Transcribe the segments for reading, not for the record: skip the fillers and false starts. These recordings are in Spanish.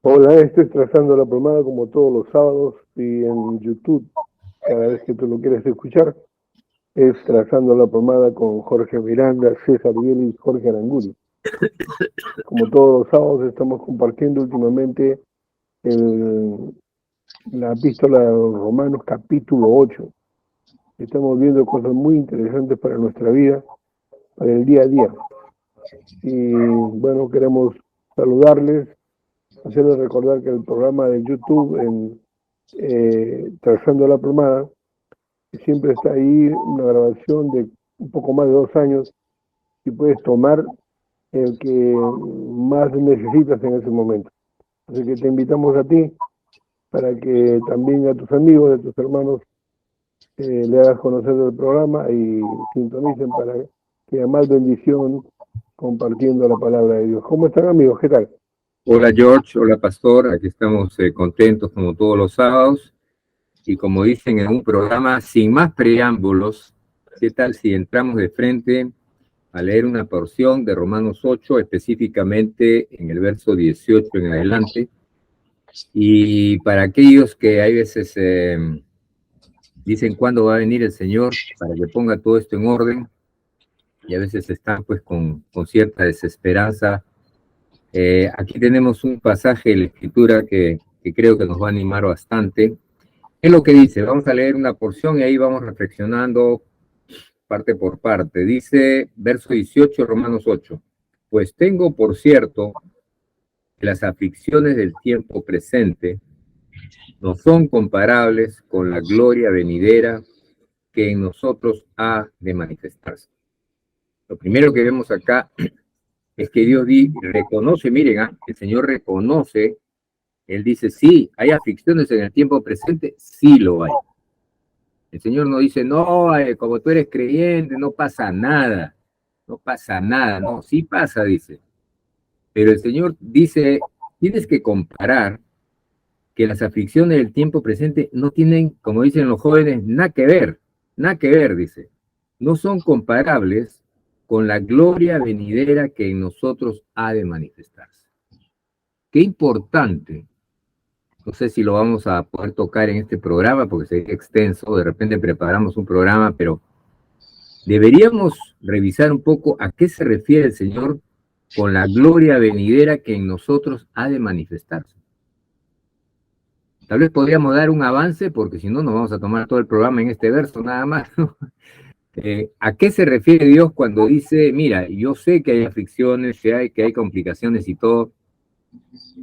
Hola, esto es Trazando la Plomada como todos los sábados y en YouTube, cada vez que tú lo quieres escuchar, es Trazando la Plomada con Jorge Miranda, César Biel y Jorge Aranguri. Como todos los sábados estamos compartiendo últimamente el- la epístola de los Romanos capítulo 8. Estamos viendo cosas muy interesantes para nuestra vida, para el día a día. Y bueno, queremos saludarles, hacerles recordar que el programa de YouTube en Trazando la Plomada siempre está ahí una grabación de un poco más de 2 años y puedes tomar el que más necesitas en ese momento. Así que te invitamos a ti para que también a tus amigos, a tus hermanos, le hagas conocer el programa y sintonicen para que haya más bendición compartiendo la palabra de Dios. ¿Cómo están, amigos? ¿Qué tal? Hola George, hola Pastor, aquí estamos contentos como todos los sábados y como dicen en un programa sin más preámbulos, ¿qué tal si entramos de frente a leer una porción de Romanos 8, específicamente en el verso 18 en adelante? Y para aquellos que hay veces dicen cuándo va a venir el Señor para que ponga todo esto en orden y a veces están pues con cierta desesperanza. Aquí tenemos un pasaje de la Escritura que creo que nos va a animar bastante. Es lo que dice, vamos a leer una porción y ahí vamos reflexionando parte por parte. Dice, verso 18, Romanos 8, pues tengo por cierto que las aflicciones del tiempo presente no son comparables con la gloria venidera que en nosotros ha de manifestarse. Lo primero que vemos acá es que Dios reconoce, miren, el Señor reconoce. Él dice, sí, hay aflicciones en el tiempo presente, sí lo hay. El Señor no dice, no, como tú eres creyente, no pasa nada, no pasa nada, no, sí pasa, dice. Pero el Señor dice, tienes que comparar que las aflicciones del tiempo presente no tienen, como dicen los jóvenes, nada que ver, dice. No son comparables con la gloria venidera que en nosotros ha de manifestarse. Qué importante. No sé si lo vamos a poder tocar en este programa porque sería extenso, de repente preparamos un programa, pero deberíamos revisar un poco a qué se refiere el Señor con la gloria venidera que en nosotros ha de manifestarse. Tal vez podríamos dar un avance porque si no nos vamos a tomar todo el programa en este verso nada más, ¿no? ¿A qué se refiere Dios cuando dice, mira, yo sé que hay aflicciones, que hay complicaciones y todo,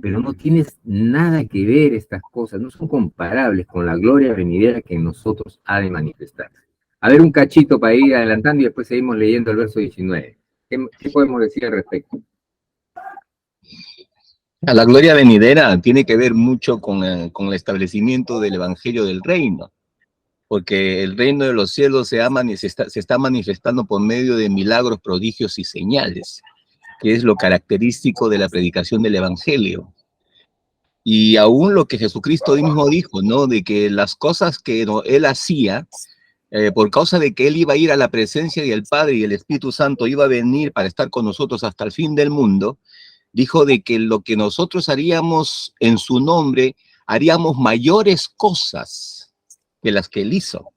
pero no tienes nada que ver estas cosas, no son comparables con la gloria venidera que en nosotros ha de manifestarse? A ver, un cachito para ir adelantando y después seguimos leyendo el verso 19. ¿Qué podemos decir al respecto? La gloria venidera tiene que ver mucho con el establecimiento del Evangelio del Reino, porque el reino de los cielos se está manifestando por medio de milagros, prodigios y señales, que es lo característico de la predicación del Evangelio. Y aún lo que Jesucristo mismo dijo, ¿no? De que las cosas que él hacía, por causa de que él iba a ir a la presencia del Padre y el Espíritu Santo iba a venir para estar con nosotros hasta el fin del mundo, dijo de que lo que nosotros haríamos en su nombre, haríamos mayores cosas que las que él hizo.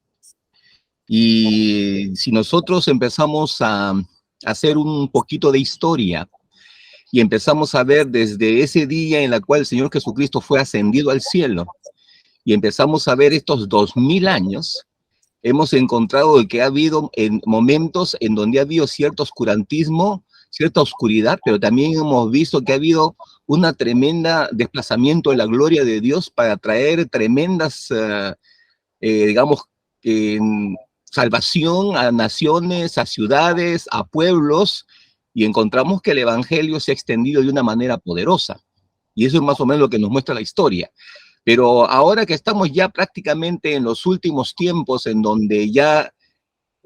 Y si nosotros empezamos a hacer un poquito de historia y empezamos a ver desde ese día en el cual el Señor Jesucristo fue ascendido al cielo y empezamos a ver estos 2000 años, hemos encontrado que ha habido momentos en donde ha habido cierto oscurantismo, cierta oscuridad, pero también hemos visto que ha habido una tremenda desplazamiento de la gloria de Dios para traer tremendas, digamos, salvación a naciones, a ciudades, a pueblos, y encontramos que el evangelio se ha extendido de una manera poderosa. Y eso es más o menos lo que nos muestra la historia. Pero ahora que estamos ya prácticamente en los últimos tiempos en donde ya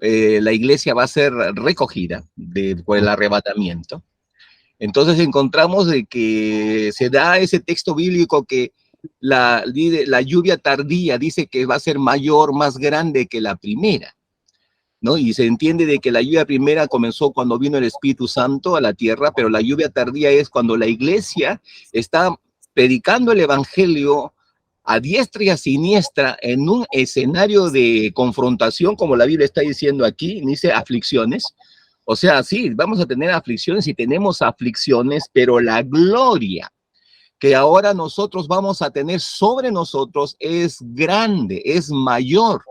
la iglesia va a ser recogida por el arrebatamiento, entonces encontramos de que se da ese texto bíblico que la lluvia tardía dice que va a ser mayor, más grande que la primera, ¿no? Y se entiende de que la lluvia primera comenzó cuando vino el Espíritu Santo a la tierra, pero la lluvia tardía es cuando la iglesia está predicando el evangelio a diestra y a siniestra en un escenario de confrontación, como la Biblia está diciendo aquí, dice aflicciones. O sea, sí, vamos a tener aflicciones y tenemos aflicciones, pero la gloria que ahora nosotros vamos a tener sobre nosotros es grande, es mayor.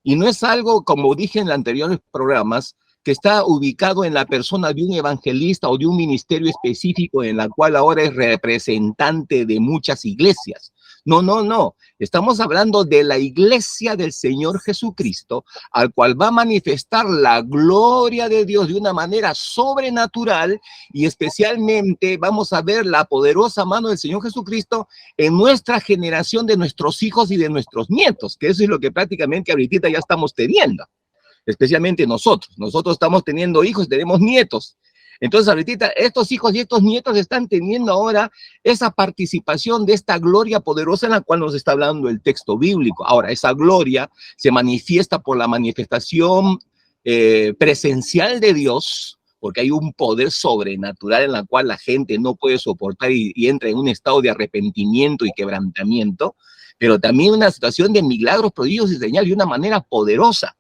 Y no es algo, como dije en los anteriores programas, que está ubicado en la persona de un evangelista o de un ministerio específico en la cual ahora es representante de muchas iglesias. No, no, no. Estamos hablando de la iglesia del Señor Jesucristo, al cual va a manifestar la gloria de Dios de una manera sobrenatural, y especialmente vamos a ver la poderosa mano del Señor Jesucristo en nuestra generación de nuestros hijos y de nuestros nietos, que eso es lo que prácticamente ahorita ya estamos teniendo. Especialmente nosotros. Nosotros estamos teniendo hijos, tenemos nietos. Entonces, ahorita estos hijos y estos nietos están teniendo ahora esa participación de esta gloria poderosa en la cual nos está hablando el texto bíblico. Ahora, esa gloria se manifiesta por la manifestación presencial de Dios, porque hay un poder sobrenatural en la cual la gente no puede soportar y entra en un estado de arrepentimiento y quebrantamiento, pero también una situación de milagros, prodigios y señales de una manera poderosa.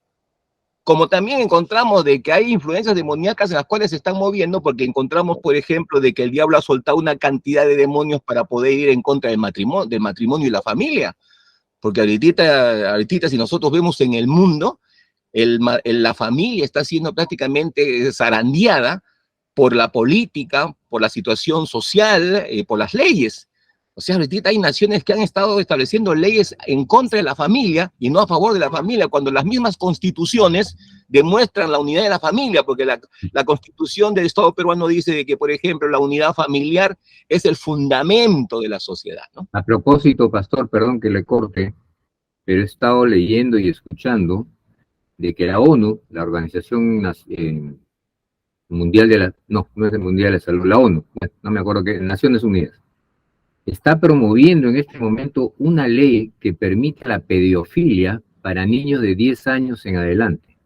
Como también encontramos de que hay influencias demoníacas en las cuales se están moviendo, porque encontramos, por ejemplo, de que el diablo ha soltado una cantidad de demonios para poder ir en contra del matrimonio y la familia. Porque ahorita si nosotros vemos en el mundo, la familia está siendo prácticamente zarandeada por la política, por la situación social, por las leyes. O sea, ahorita hay naciones que han estado estableciendo leyes en contra de la familia y no a favor de la familia, cuando las mismas constituciones demuestran la unidad de la familia, porque la constitución del Estado peruano dice de que, por ejemplo, la unidad familiar es el fundamento de la sociedad, ¿no? A propósito, pastor, perdón que le corte, pero he estado leyendo y escuchando de que la ONU, la Organización Mundial de la... No, no es el Mundial de la Salud, la ONU, no me acuerdo qué, Naciones Unidas, está promoviendo en este momento una ley que permite la pedofilia para niños de 10 años en adelante.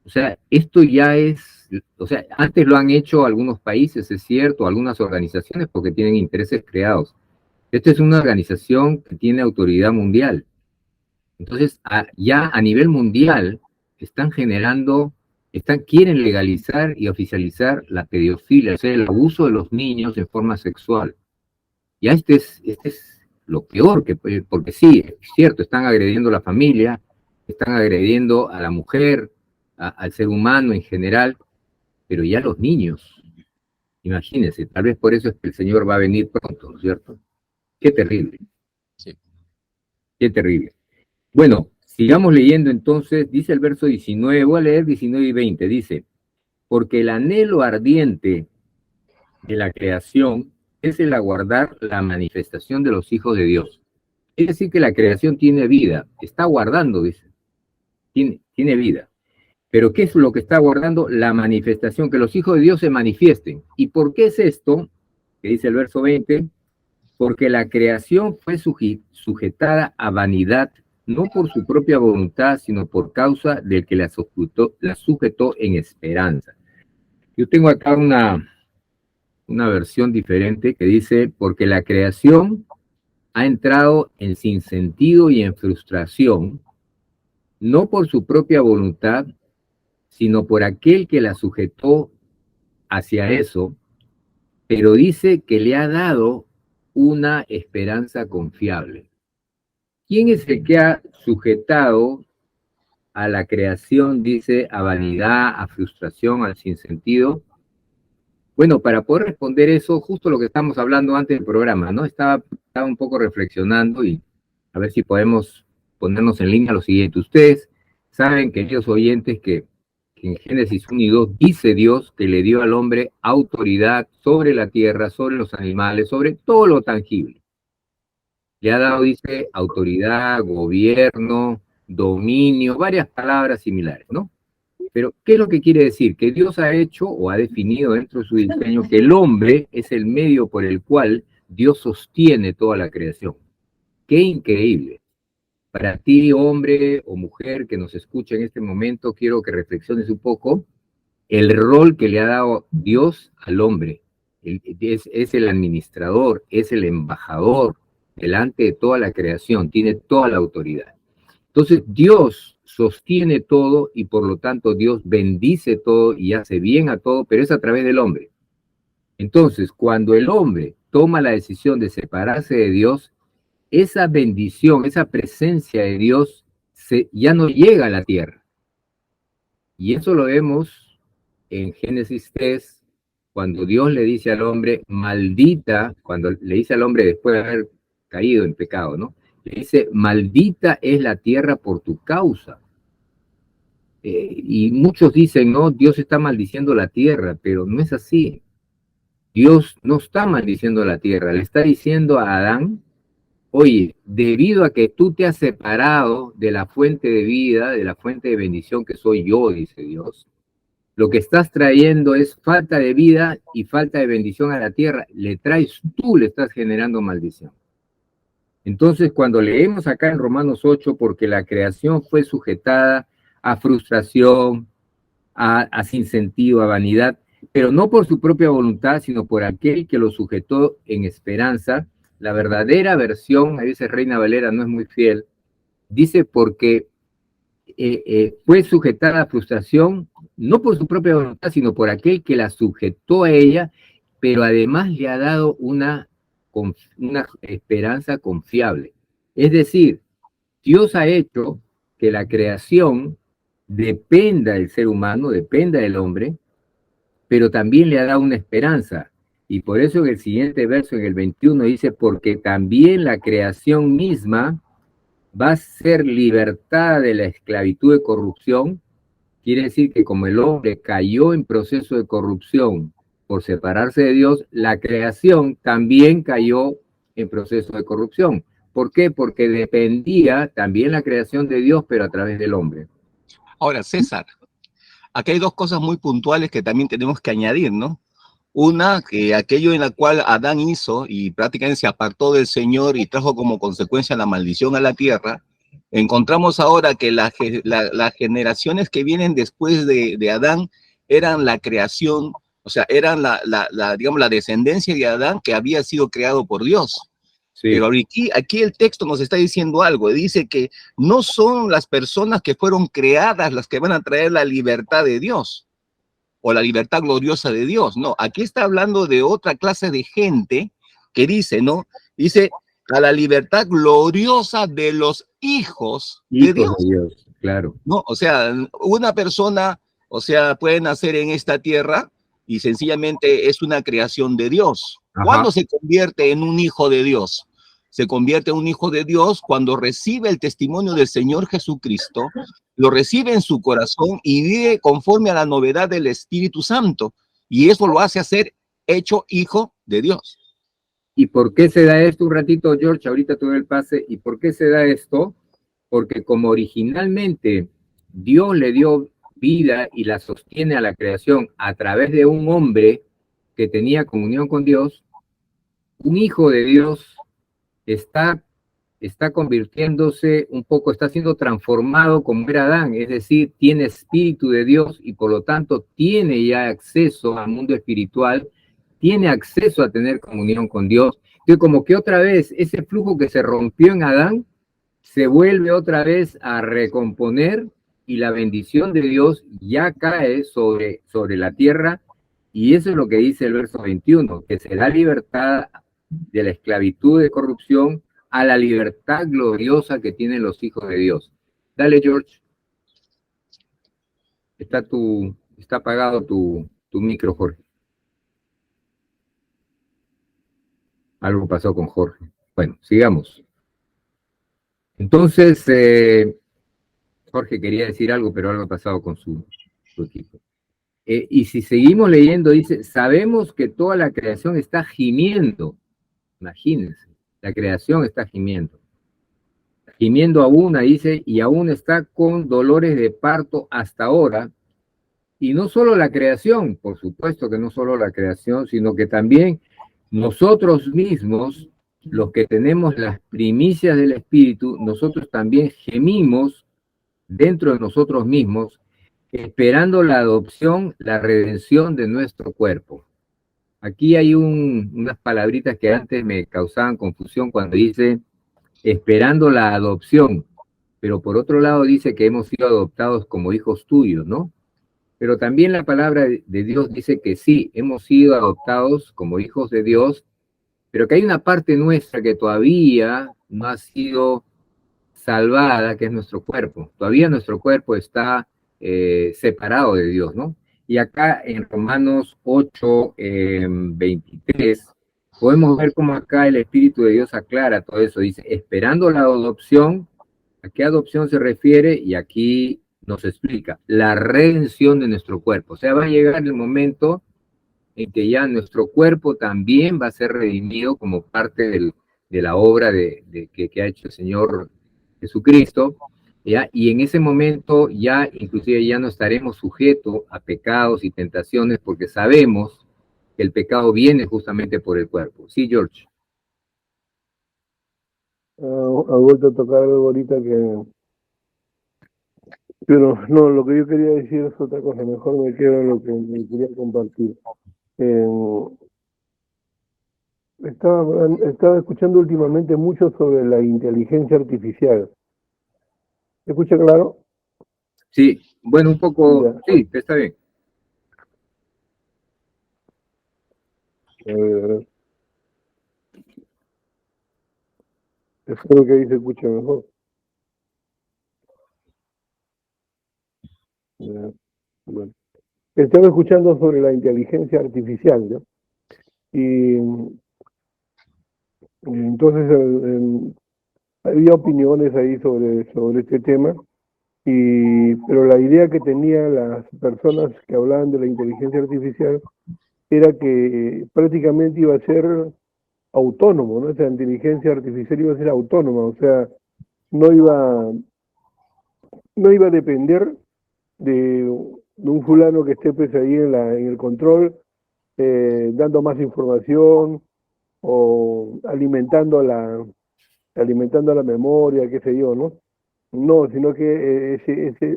O sea, esto ya es, o sea, antes lo han hecho algunos países, es cierto, algunas organizaciones porque tienen intereses creados. Esta es una organización que tiene autoridad mundial. Entonces, ya a nivel mundial están generando, quieren legalizar y oficializar la pedofilia, o sea, el abuso de los niños en forma sexual. Ya este es lo peor, porque sí, es cierto, están agrediendo a la familia, están agrediendo a la mujer, al ser humano en general, pero ya los niños, imagínense, tal vez por eso es que el Señor va a venir pronto, ¿no es cierto? Qué terrible. Sí. Qué terrible. Bueno, sigamos leyendo entonces, dice el verso 19, voy a leer 19 y 20, dice, porque el anhelo ardiente de la creación es el aguardar la manifestación de los hijos de Dios. Es decir, que la creación tiene vida, está aguardando, dice, tiene vida. Pero ¿qué es lo que está aguardando? La manifestación, que los hijos de Dios se manifiesten. ¿Y por qué es esto? Que dice el verso 20, porque la creación fue sujetada a vanidad, no por su propia voluntad, sino por causa del que la sujetó en esperanza. Yo tengo acá una versión diferente que dice, porque la creación ha entrado en sinsentido y en frustración, no por su propia voluntad, sino por aquel que la sujetó hacia eso, pero dice que le ha dado una esperanza confiable. ¿Quién es el que ha sujetado a la creación, dice, a vanidad, a frustración, al sinsentido? Bueno, para poder responder eso, justo lo que estamos hablando antes del programa, ¿no? Estaba un poco reflexionando y a ver si podemos ponernos en línea lo siguiente. Ustedes saben, queridos oyentes, que en Génesis 1 y 2 dice Dios que le dio al hombre autoridad sobre la tierra, sobre los animales, sobre todo lo tangible. Le ha dado, dice, autoridad, gobierno, dominio, varias palabras similares, ¿no? Pero, ¿qué es lo que quiere decir? Que Dios ha hecho o ha definido dentro de su diseño que el hombre es el medio por el cual Dios sostiene toda la creación. ¡Qué increíble! Para ti, hombre o mujer que nos escucha en este momento, quiero que reflexiones un poco el rol que le ha dado Dios al hombre. es el administrador, es el embajador delante de toda la creación, tiene toda la autoridad. Entonces Dios sostiene todo y por lo tanto Dios bendice todo y hace bien a todo, pero es a través del hombre. Entonces, cuando el hombre toma la decisión de separarse de Dios, esa bendición, esa presencia de Dios ya no llega a la tierra. Y eso lo vemos en Génesis 3, cuando Dios le dice al hombre, maldita, cuando le dice al hombre después de haber caído en pecado, ¿no? Le dice, maldita es la tierra por tu causa. Y muchos dicen, no, Dios está maldiciendo la tierra, pero no es así. Dios no está maldiciendo la tierra, le está diciendo a Adán, oye, debido a que tú te has separado de la fuente de vida, de la fuente de bendición que soy yo, dice Dios, lo que estás trayendo es falta de vida y falta de bendición a la tierra. Le estás generando maldición. Entonces, cuando leemos acá en Romanos 8, porque la creación fue sujetada a frustración, a sinsentido, a vanidad, pero no por su propia voluntad, sino por aquel que lo sujetó en esperanza. La verdadera versión, a veces Reina Valera no es muy fiel, dice porque fue sujetada a frustración, no por su propia voluntad, sino por aquel que la sujetó a ella, pero además le ha dado una esperanza confiable. Es decir, Dios ha hecho que la creación dependa del ser humano, dependa del hombre, pero también le ha dado una esperanza. Y por eso en el siguiente verso, en el 21, dice, porque también la creación misma va a ser libertada de la esclavitud de corrupción. Quiere decir que como el hombre cayó en proceso de corrupción por separarse de Dios, la creación también cayó en proceso de corrupción. ¿Por qué? Porque dependía también la creación de Dios, pero a través del hombre. Ahora, César, aquí hay dos cosas muy puntuales que también tenemos que añadir, ¿no? Una, que aquello en la cual Adán hizo y prácticamente se apartó del Señor y trajo como consecuencia la maldición a la tierra, encontramos ahora que las generaciones que vienen después de Adán eran la creación, o sea, eran digamos, la descendencia de Adán que había sido creado por Dios. Sí. Pero aquí el texto nos está diciendo algo, dice que no son las personas que fueron creadas las que van a traer la libertad de Dios o la libertad gloriosa de Dios, no, aquí está hablando de otra clase de gente que dice, ¿no? Dice, a la libertad gloriosa de los hijos de Dios. Claro. No, o sea, una persona, o sea, puede nacer en esta tierra y sencillamente es una creación de Dios. Ajá. ¿Cuándo se convierte en un hijo de Dios? Se convierte en un hijo de Dios cuando recibe el testimonio del Señor Jesucristo, lo recibe en su corazón y vive conforme a la novedad del Espíritu Santo. Y eso lo hace hacer hecho hijo de Dios. ¿Y por qué se da esto? Un ratito, George, ahorita tuve el pase. ¿Y por qué se da esto? Porque como originalmente Dios le dio vida y la sostiene a la creación a través de un hombre que tenía comunión con Dios, un hijo de Dios está convirtiéndose un poco, está siendo transformado como era Adán, es decir, tiene espíritu de Dios y por lo tanto tiene ya acceso al mundo espiritual, tiene acceso a tener comunión con Dios. Entonces, como que otra vez ese flujo que se rompió en Adán se vuelve otra vez a recomponer y la bendición de Dios ya cae sobre la tierra, y eso es lo que dice el verso 21, que se da libertad de la esclavitud de corrupción a la libertad gloriosa que tienen los hijos de Dios. Dale, George. Está apagado tu micro, Jorge. Algo pasó con Jorge. Bueno, sigamos. Entonces, Jorge quería decir algo, pero algo ha pasado con su equipo. Y si seguimos leyendo, dice, sabemos que toda la creación está gimiendo. Imagínense, la creación está gimiendo. Gimiendo aún, dice, y aún está con dolores de parto hasta ahora. Y no solo la creación, por supuesto que no solo la creación, sino que también nosotros mismos, los que tenemos las primicias del Espíritu, nosotros también gemimos dentro de nosotros mismos, esperando la adopción, la redención de nuestro cuerpo. Aquí hay unas palabritas que antes me causaban confusión cuando dice esperando la adopción, pero por otro lado dice que hemos sido adoptados como hijos tuyos, ¿no? Pero también la palabra de Dios dice que sí, hemos sido adoptados como hijos de Dios, pero que hay una parte nuestra que todavía no ha sido salvada, que es nuestro cuerpo. Todavía nuestro cuerpo está separado de Dios, ¿no? Y acá en Romanos 8, 23, podemos ver cómo acá el Espíritu de Dios aclara todo eso. Dice, esperando la adopción, ¿a qué adopción se refiere? Y aquí nos explica, la redención de nuestro cuerpo. O sea, va a llegar el momento en que ya nuestro cuerpo también va a ser redimido como parte de la obra que ha hecho el Señor Jesucristo, ¿ya? Y en ese momento ya inclusive ya no estaremos sujetos a pecados y tentaciones porque sabemos que el pecado viene justamente por el cuerpo. Sí, George. Ha vuelto a tocar algo ahorita que... Pero no, lo que yo quería decir es otra cosa, mejor me quedo en lo que me quería compartir. Eh, estaba escuchando últimamente mucho sobre la inteligencia artificial. ¿Se escucha claro? Sí, bueno, un poco, Ya, sí, está bien. a ver. Espero que ahí se escuche mejor. Ya, bueno. Estaba escuchando sobre la inteligencia artificial, ¿no? Y entonces había opiniones ahí sobre este tema, pero la idea que tenían las personas que hablaban de la inteligencia artificial era que prácticamente iba a ser autónomo, ¿no? Esa inteligencia artificial iba a ser autónoma, o sea, no iba, no iba a depender de un fulano que esté pues ahí en el control, dando más información o alimentando la memoria, qué sé yo, ¿no? No, sino que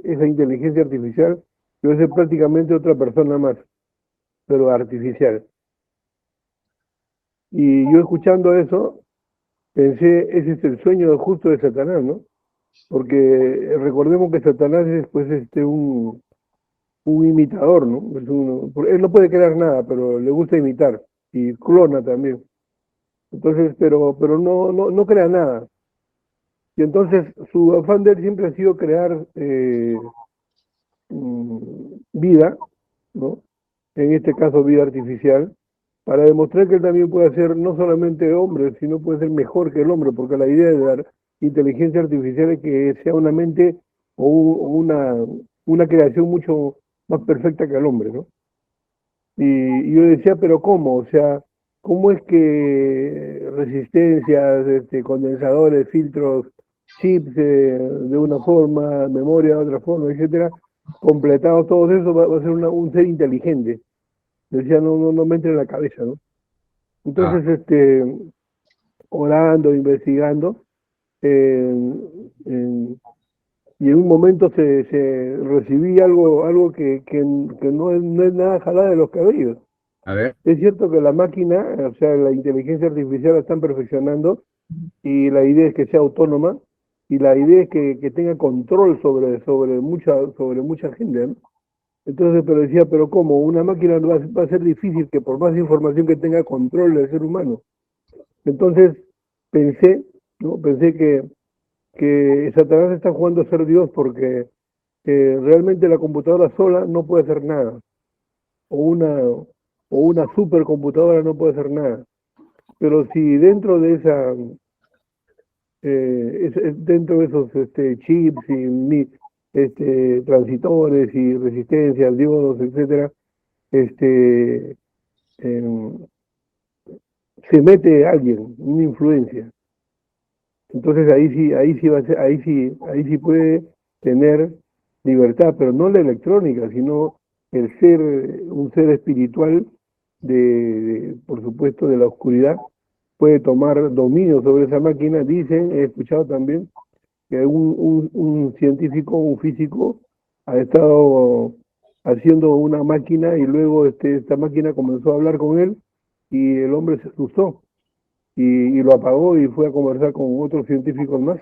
esa inteligencia artificial debe ser prácticamente otra persona más, pero artificial. Y yo escuchando eso, pensé, ese es el sueño justo de Satanás, ¿no? Porque recordemos que Satanás es pues un imitador, ¿no? Él no puede crear nada, pero le gusta imitar y clona también. Entonces, pero no crea nada. Y entonces su afán de él siempre ha sido crear vida, ¿no? En este caso vida artificial, para demostrar que él también puede ser no solamente hombre, sino puede ser mejor que el hombre, porque la idea de la inteligencia artificial es que sea una mente o una creación mucho más perfecta que el hombre, ¿no? Y yo decía, pero ¿cómo? O sea, ¿cómo es que resistencias, condensadores, filtros, chips de una forma, memoria de otra forma, etcétera, completados todo eso va a ser un ser inteligente? Decía, no me entra en la cabeza, ¿no? Ah, Entonces, orando, investigando, eh, en- y en un momento se recibí algo que no es nada jalada de los cabellos. a ver, Es cierto que la máquina, o sea, la inteligencia artificial la están perfeccionando y la idea es que sea autónoma y la idea es que tenga control sobre mucha gente, ¿no? Entonces, pero decía, pero ¿cómo? Una máquina va a ser difícil que por más información que tenga control del ser humano. Entonces pensé, ¿no? Pensé que Satanás está jugando a ser Dios porque realmente la computadora sola no puede hacer nada, o una supercomputadora no puede hacer nada. Pero si dentro de dentro de esos chips y transitores y resistencias, diodos, etcétera, este, em, se mete alguien, una influencia. Entonces ahí sí va a ser, ahí sí puede tener libertad, pero no la electrónica, sino un ser espiritual por supuesto, de la oscuridad, puede tomar dominio sobre esa máquina. Dicen, he escuchado también, que un científico, un físico, ha estado haciendo una máquina y luego esta máquina comenzó a hablar con él y el hombre se asustó y lo apagó y fue a conversar con otros científicos más.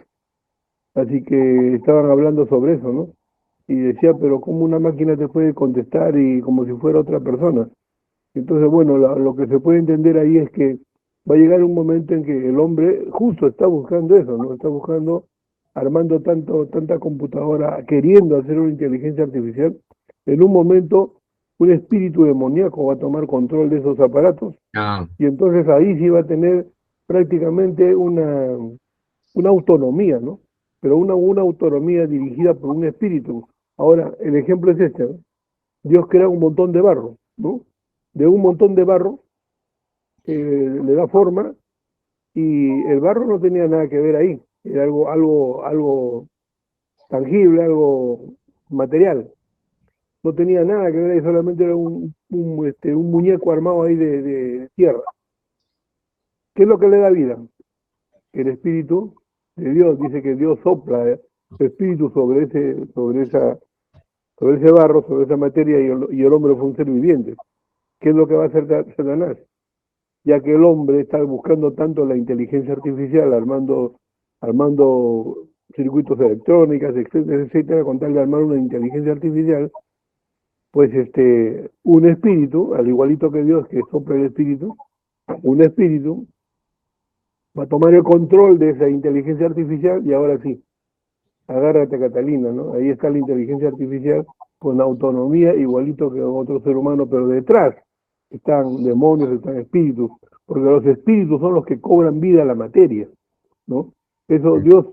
Así que estaban hablando sobre eso, ¿no? Y decía, pero ¿cómo una máquina te puede contestar y como si fuera otra persona? Entonces, bueno, lo que se puede entender ahí es que va a llegar un momento en que el hombre justo está buscando eso, ¿no? Está buscando, armando tanta computadora, queriendo hacer una inteligencia artificial. En un momento, un espíritu demoníaco va a tomar control de esos aparatos Ah, y entonces ahí sí va a tener prácticamente una autonomía, ¿no? Pero una autonomía dirigida por un espíritu. Ahora, el ejemplo es este, ¿no? Dios crea un montón de barro, ¿no? De un montón de barro le da forma y el barro no tenía nada que ver ahí, era algo tangible, algo material, no tenía nada que ver ahí, solamente era un muñeco armado ahí de tierra. ¿Qué es lo que le da vida? El espíritu de Dios, dice que Dios sopla su espíritu sobre ese barro, sobre esa materia y el hombre fue un ser viviente. ¿Qué es lo que va a hacer Satanás? Ya que el hombre está buscando tanto la inteligencia artificial, armando circuitos electrónicos, etcétera, etcétera, con tal de armar una inteligencia artificial, pues un espíritu, al igualito que Dios que sopla el espíritu, un espíritu va a tomar el control de esa inteligencia artificial y ahora sí, agárrate Catalina, ¿no? Ahí está la inteligencia artificial con autonomía igualito que otro ser humano, pero detrás están demonios, están espíritus, porque los espíritus son los que cobran vida a la materia, ¿no? Eso Dios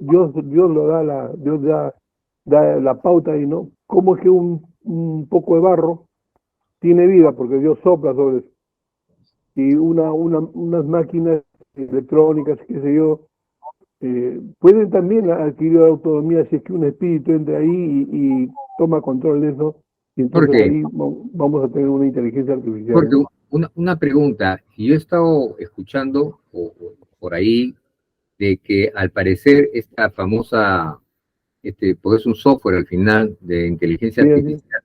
da la pauta ahí, ¿no? ¿Cómo es que un poco de barro tiene vida? Porque Dios sopla sobre eso. Y unas máquinas electrónicas, qué sé yo, pueden también adquirir autonomía si es que un espíritu entra ahí y toma control de eso, y entonces Jorge, ahí vamos a tener una inteligencia artificial, Jorge, ¿no? una pregunta. Yo he estado escuchando por ahí de que al parecer esta famosa, pues es un software al final de inteligencia Sí, así es. artificial,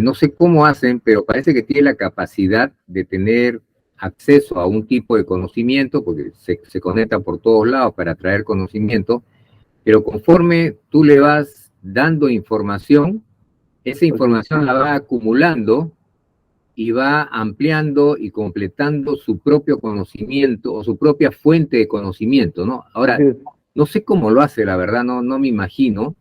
no sé cómo hacen, pero parece que tiene la capacidad de tener acceso a un tipo de conocimiento, porque se conecta por todos lados para traer conocimiento, pero conforme tú le vas dando información, esa Así es. información la va acumulando y va ampliando y completando su propio conocimiento o su propia fuente de conocimiento, ¿no? Así Ahora, es. no sé cómo lo hace, la verdad, no me imagino,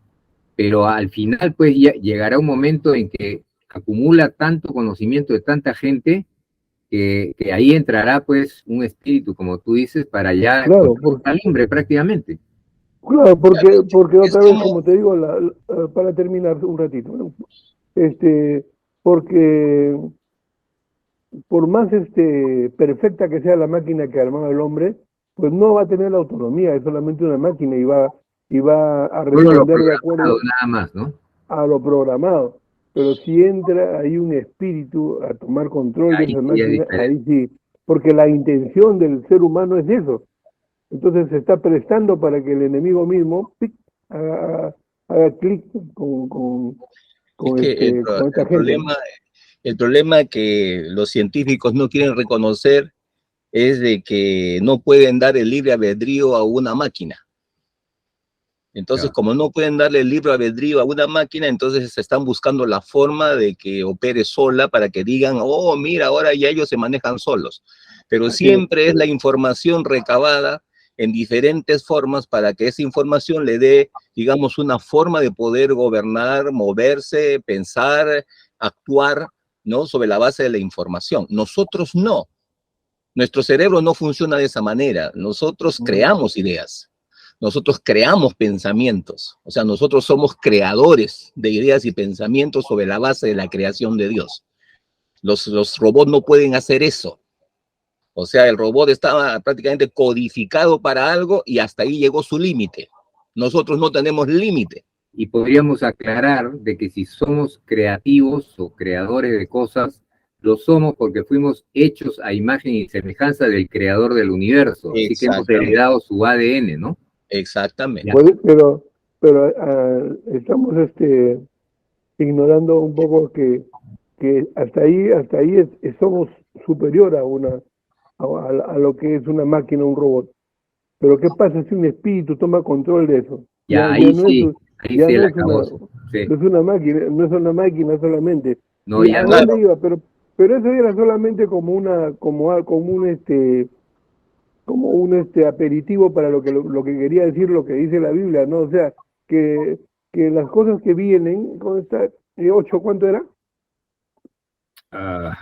pero al final pues ya llegará un momento en que acumula tanto conocimiento de tanta gente que ahí entrará pues un espíritu, como tú dices, para ya Claro, controlar al hombre prácticamente. claro, Claro, porque es otra vez, como, como te digo, para terminar un ratito, ¿no? Este, porque por más perfecta que sea la máquina que armaba el hombre, pues no va a tener la autonomía, es solamente una máquina y va a Solo lo responder de programado, acuerdo nada más, ¿no? a lo programado. Pero si entra ahí un espíritu a tomar control de Ahí esa sí es máquina, ahí diferente. sí, porque la intención del ser humano es eso. Entonces se está prestando para que el enemigo mismo ¡pic! haga clic es que con esta el gente, ¿no? problema que los científicos no quieren reconocer es de que no pueden dar el libre albedrío a una máquina. Entonces, Ya. como no pueden darle el libre albedrío a una máquina, entonces están buscando la forma de que opere sola para que digan, oh, mira, ahora ya ellos se manejan solos. Pero Así es, siempre es la información recabada en diferentes formas para que esa información le dé, digamos, una forma de poder gobernar, moverse, pensar, actuar, ¿no? Sobre la base de la información. Nosotros no. Nuestro cerebro no funciona de esa manera. Nosotros creamos ideas. Nosotros creamos pensamientos. O sea, nosotros somos creadores de ideas y pensamientos sobre la base de la creación de Dios. Los robots no pueden hacer eso. O sea, el robot estaba prácticamente codificado para algo y hasta ahí llegó su límite. Nosotros no tenemos límite. Y podríamos aclarar de que si somos creativos o creadores de cosas, lo somos porque fuimos hechos a imagen y semejanza del creador del universo, así que hemos Exactamente. heredado su ADN, ¿no? Ya. Exactamente. pues, pero estamos ignorando un poco que somos superior a lo que es una máquina, un robot. Pero ¿qué pasa si un espíritu toma control de eso? Ya, Ya ahí no es, sí, ahí ya sí no la es una, acabó. no Sí, es una máquina, no es una máquina solamente. no, ¿Y ya a no. dónde iba? Pero eso era solamente como como un aperitivo para lo que quería decir lo que dice la Biblia, ¿no? O sea, que, que las cosas que vienen, ¿cómo está? 8, ¿cuánto era? Ah,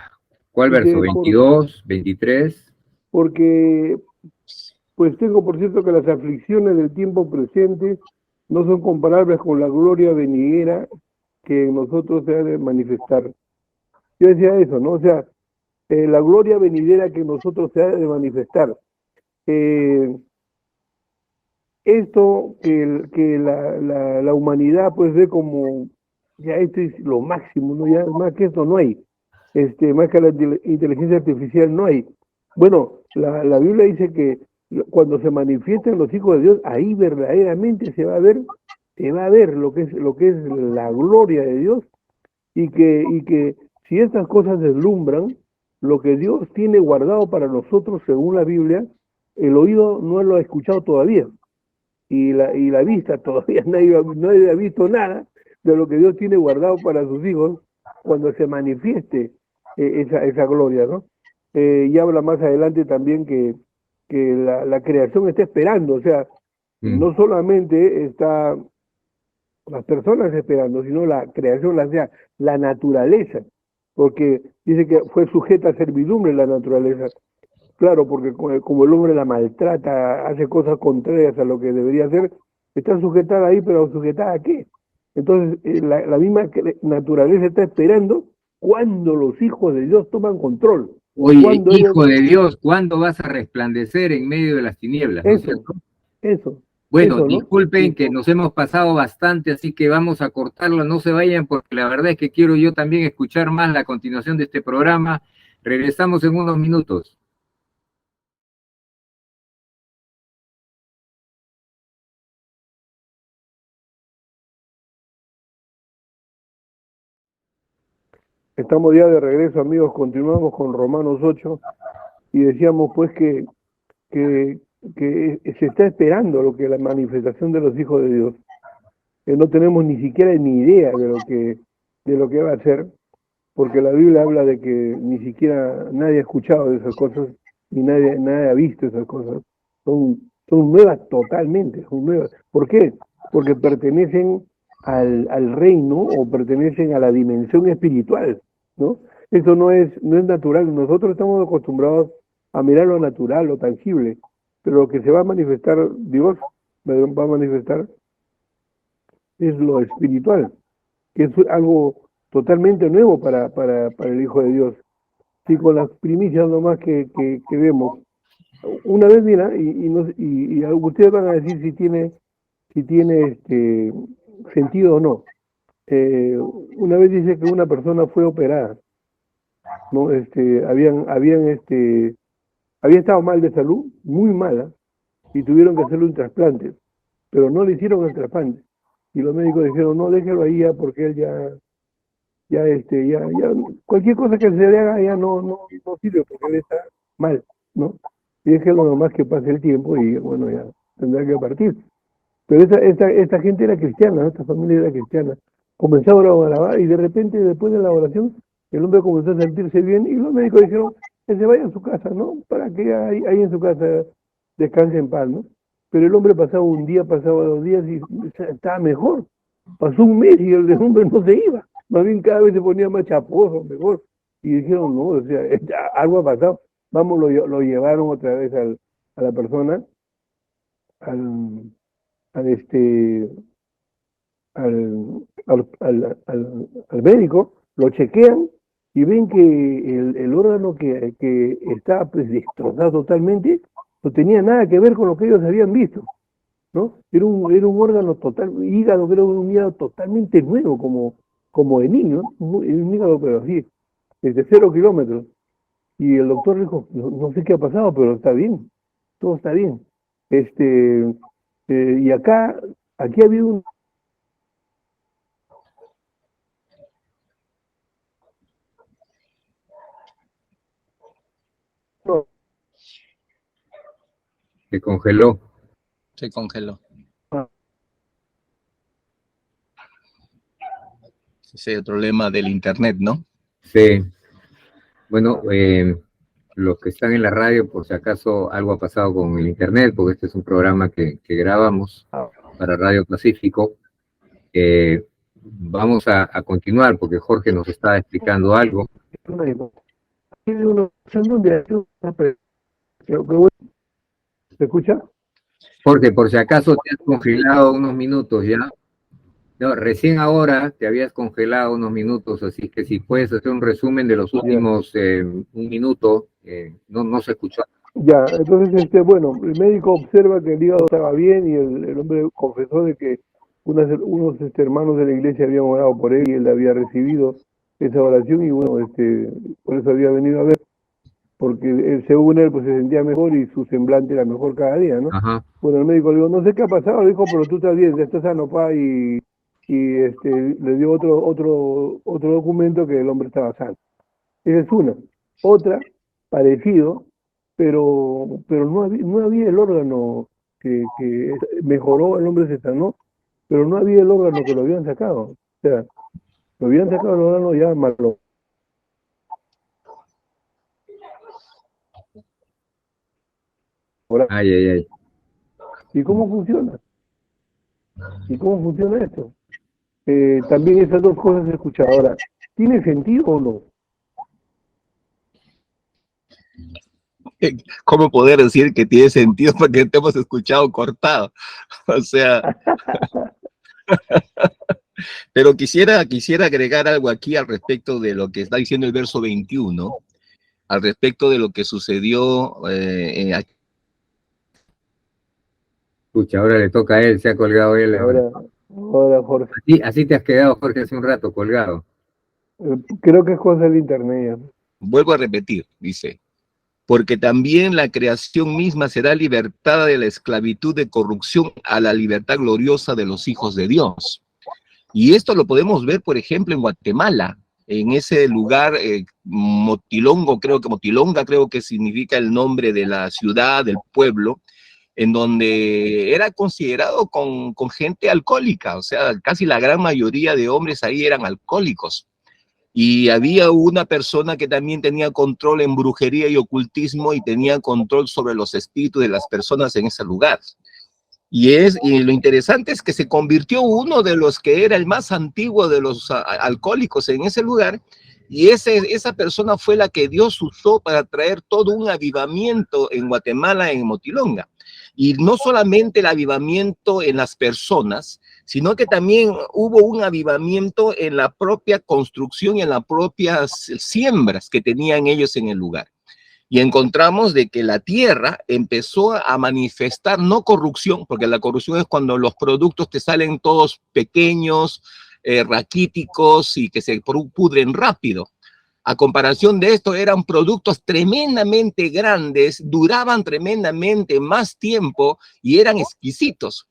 ¿cuál verso? Dice, ¿22, 23? porque pues tengo por cierto que las aflicciones del tiempo presente no son comparables con la gloria venidera que en nosotros se ha de manifestar. Yo decía eso, ¿no? O sea, la gloria venidera que en nosotros se ha de manifestar. Eh, Esto que la humanidad pues ve como, ya esto es lo máximo, ¿no? Ya más que esto no hay, más que la inteligencia artificial no hay. Bueno, la Biblia dice que cuando se manifiestan los hijos de Dios, ahí verdaderamente se va a ver lo que es la gloria de Dios y que si estas cosas deslumbran, lo que Dios tiene guardado para nosotros según la Biblia, el oído no lo ha escuchado todavía y la vista, todavía nadie ha visto nada de lo que Dios tiene guardado para sus hijos cuando se manifieste esa gloria, ¿no? Y habla más adelante también que la creación está esperando, o sea, Mm. no solamente está las personas esperando, sino la creación, la naturaleza, porque dice que fue sujeta a servidumbre la naturaleza. Claro, porque como el hombre la maltrata, hace cosas contrarias a lo que debería hacer, está sujetada ahí, pero ¿sujetada a qué? Entonces, la misma naturaleza está esperando cuando los hijos de Dios toman control, Oye, cuando ellos, hijo de Dios, ¿cuándo vas a resplandecer en medio de las tinieblas? ¿No es eso, cierto? eso, Bueno, eso, ¿no? disculpen Y que nos hemos pasado bastante, así que vamos a cortarlo, no se vayan, porque la verdad es que quiero yo también escuchar más la continuación de este programa. Regresamos en unos minutos. estamos ya de regreso, amigos, continuamos con Romanos 8 y decíamos pues que, que se está esperando lo que la manifestación de los hijos de Dios. No tenemos ni siquiera ni idea de lo que va a ser, porque la Biblia habla de que ni siquiera nadie ha escuchado de esas cosas, ni nadie ha visto esas cosas. Son nuevas totalmente, son nuevas. ¿Por qué? Porque pertenecen al reino o pertenecen a la dimensión espiritual, ¿no? Eso no es natural. Nosotros estamos acostumbrados a mirar lo natural, lo tangible, pero lo que se va a manifestar, Dios va a manifestar es lo espiritual, que es algo totalmente nuevo para el Hijo de Dios. Sí, con las primicias nomás que vemos. Una vez, mira, y ustedes van a decir si tiene sentido o no. Una vez dice que una persona fue operada, ¿no? Había estado mal de salud, muy mala, y tuvieron que hacerle un trasplante, pero no le hicieron el trasplante. Y los médicos dijeron, no, déjelo ahí ya porque él ya, cualquier cosa que se le haga ya no sirve porque él está mal, ¿no? Y es que lo nomás que pase el tiempo y bueno, ya tendrá que partir. Pero esta gente era cristiana, ¿no? Esta familia era cristiana. Comenzaron a orar y de repente, después de la oración, el hombre comenzó a sentirse bien y los médicos dijeron que se vaya a su casa, ¿no? Para que ahí en su casa descanse en paz, ¿no? Pero el hombre pasaba un día, pasaba 2 días y estaba mejor. Pasó un mes y el hombre no se iba. Más bien cada vez se ponía más chaposo, mejor. Y dijeron, no, o sea, algo ha pasado. Vamos, lo llevaron otra vez a la persona, al, al este al médico, lo chequean y ven que el órgano que estaba pues destrozado totalmente no tenía nada que ver con lo que ellos habían visto, ¿no? Era un órgano total, hígado, que era un hígado totalmente nuevo, como de niño, ¿no? Un hígado pero así, desde 0 kilómetros. Y el doctor dijo, no sé qué ha pasado, pero está bien, todo está bien. Y aquí ha habido un Se congeló. Se congeló. Ese es el problema del internet, ¿no? Sí. Bueno, los que están en la radio, por si acaso algo ha pasado con el internet, porque este es un programa que grabamos para Radio Pacífico. Vamos a continuar porque Jorge nos está explicando algo. ¿Se escucha? Jorge, por si acaso te has congelado unos minutos ya. No, recién ahora te habías congelado unos minutos, así que si puedes hacer un resumen de los últimos un minuto, no se escuchó. Ya, entonces, bueno, el médico observa que el hígado estaba bien y el hombre confesó de que unos hermanos de la iglesia habían orado por él y él había recibido esa oración y bueno, por eso había venido a ver, porque él, según él, pues se sentía mejor y su semblante era mejor cada día, ¿no? Ajá. Bueno, el médico le dijo, no sé qué ha pasado, le dijo, pero tú estás bien, ya estás sano, pa, y le dio otro documento que el hombre estaba sano. Esa es una. Otra, parecido, pero no había el órgano que mejoró, el hombre se sanó, pero no había el órgano que lo habían sacado. O sea, lo habían sacado el órgano ya malo. Ay, ay, ay. ¿Y cómo funciona? ¿Y cómo funciona esto? También esas dos cosas he escuchado. Ahora, ¿tiene sentido o no? ¿Cómo poder decir que tiene sentido porque te hemos escuchado cortado? O sea, pero quisiera agregar algo aquí al respecto de lo que está diciendo el verso 21, al respecto de lo que sucedió aquí. Escucha, ahora le toca a él, se ha colgado él. Ahora Jorge. Así te has quedado, Jorge, hace un rato colgado. Creo que es cosa del internet. Vuelvo a repetir, dice, porque también la creación misma será libertada de la esclavitud de corrupción a la libertad gloriosa de los hijos de Dios. Y esto lo podemos ver, por ejemplo, en Guatemala, en ese lugar, Motilonga creo que significa el nombre de la ciudad, del pueblo, en donde era considerado con gente alcohólica, o sea, casi la gran mayoría de hombres ahí eran alcohólicos. Y había una persona que también tenía control en brujería y ocultismo y tenía control sobre los espíritus de las personas en ese lugar. Y lo interesante es que se convirtió uno de los que era el más antiguo de los alcohólicos en ese lugar, y esa persona fue la que Dios usó para traer todo un avivamiento en Guatemala, en Motilonga. Y no solamente el avivamiento en las personas, sino que también hubo un avivamiento en la propia construcción y en las propias siembras que tenían ellos en el lugar. Y encontramos de que la tierra empezó a manifestar no corrupción, porque la corrupción es cuando los productos te salen todos pequeños, raquíticos y que se pudren rápido. A comparación de esto, eran productos tremendamente grandes, duraban tremendamente más tiempo y eran exquisitos.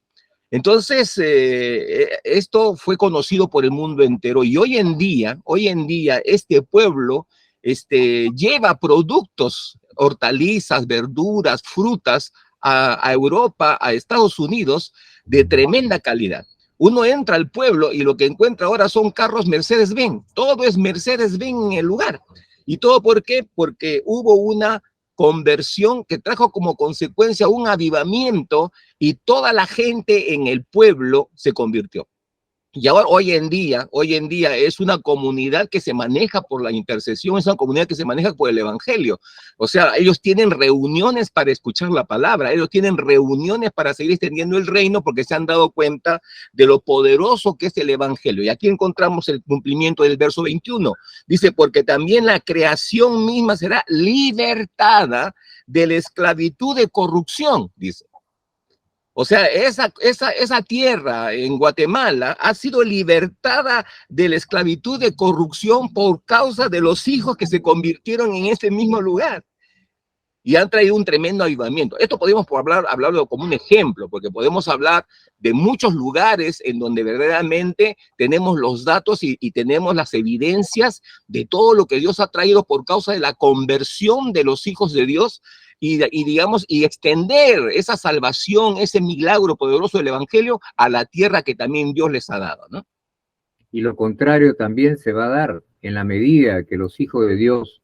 Entonces, esto fue conocido por el mundo entero y hoy en día, este pueblo lleva productos, hortalizas, verduras, frutas a Europa, a Estados Unidos, de tremenda calidad. Uno entra al pueblo y lo que encuentra ahora son carros Mercedes-Benz. Todo es Mercedes-Benz en el lugar. ¿Y todo por qué? Porque hubo una conversión que trajo como consecuencia un avivamiento y toda la gente en el pueblo se convirtió. Y ahora, hoy en día es una comunidad que se maneja por la intercesión, es una comunidad que se maneja por el evangelio. O sea, ellos tienen reuniones para escuchar la palabra, ellos tienen reuniones para seguir extendiendo el reino porque se han dado cuenta de lo poderoso que es el evangelio. Y aquí encontramos el cumplimiento del verso 21. Dice, porque también la creación misma será libertada de la esclavitud de corrupción, dice. O sea, esa tierra en Guatemala ha sido libertada de la esclavitud de corrupción por causa de los hijos que se convirtieron en ese mismo lugar. Y han traído un tremendo avivamiento. Esto podemos hablarlo como un ejemplo, porque podemos hablar de muchos lugares en donde verdaderamente tenemos los datos y tenemos las evidencias de todo lo que Dios ha traído por causa de la conversión de los hijos de Dios y extender esa salvación, ese milagro poderoso del Evangelio a la tierra que también Dios les ha dado, ¿no? Y lo contrario también se va a dar en la medida que los hijos de Dios